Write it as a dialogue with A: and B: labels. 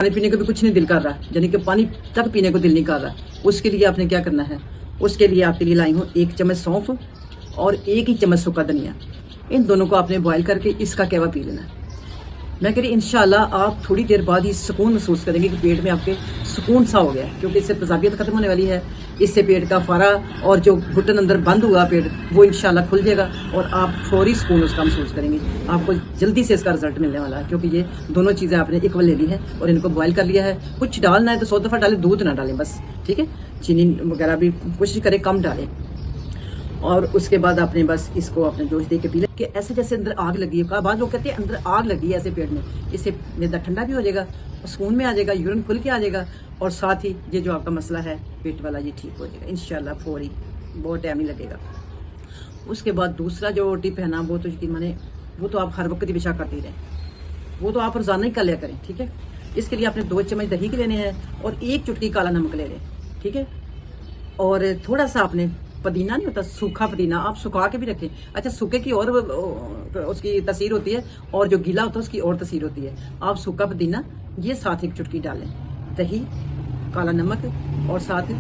A: पानी पीने को भी कुछ नहीं दिल कर रहा, यानी कि पानी तक पीने को दिल नहीं कर रहा, उसके लिए आपने क्या करना है, उसके लिए आपके लिए लाई हूँ 1 चम्मच सौंफ और 1 ही चम्मच सूखा धनिया। इन दोनों को आपने बॉयल करके इसका कहवा पी लेना है। मैं कह रही इंशाल्लाह आप थोड़ी देर बाद ही सुकून महसूस करेंगे कि पेट में आपके सुकून सा हो गया, क्योंकि इससे तेजाबियत खत्म होने वाली है। इससे पेट का फारा और जो घुटन अंदर बंद हुआ पेट, वो इंशाल्लाह खुल जाएगा और आप फौरी सुकून उसका महसूस करेंगे। आपको जल्दी से इसका रिजल्ट मिलने वाला है, क्योंकि ये दोनों चीज़ें आपने इक्वल ले ली है और इनको बॉयल कर लिया है। कुछ डालना है तो 100 दफ़ा डालें, दूध ना डालें बस, ठीक है। चीनी वगैरह भी कोशिश करें कम डालें। और उसके बाद आपने बस इसको अपने जोश दे के पी लें कि ऐसे जैसे अंदर आग लगी है। कहा बाद लोग कहते हैं अंदर आग लगी है ऐसे पेट में, इससे मैदा ठंडा भी हो जाएगा, सुकून में आ जाएगा, यूरिन खुल के आ जाएगा और साथ ही ये जो आपका मसला है पेट वाला ये ठीक हो जाएगा इंशाल्लाह फौरी, बहुत टाइम नहीं लगेगा। उसके बाद दूसरा जो टिप है ना, वो तो यकीन माने वो तो आप हर वक्त ही पेशा करते रहें, वो तो आप रोजाना ही कर लिया करें, ठीक है। इसके लिए आपने 2 चम्मच दही के लेने हैं और 1 चुटकी काला नमक ले लें, ठीक है। और थोड़ा सा आपने पुदीना नहीं होता, सूखा पुदीना, आप सुखा के भी रखें। अच्छा, सूखे की और उसकी तसीर होती है और जो गीला होता है उसकी और तसीर होती है। आप सूखा पुदीना ये साथ 1 चुटकी डालें, दही, काला नमक और साथ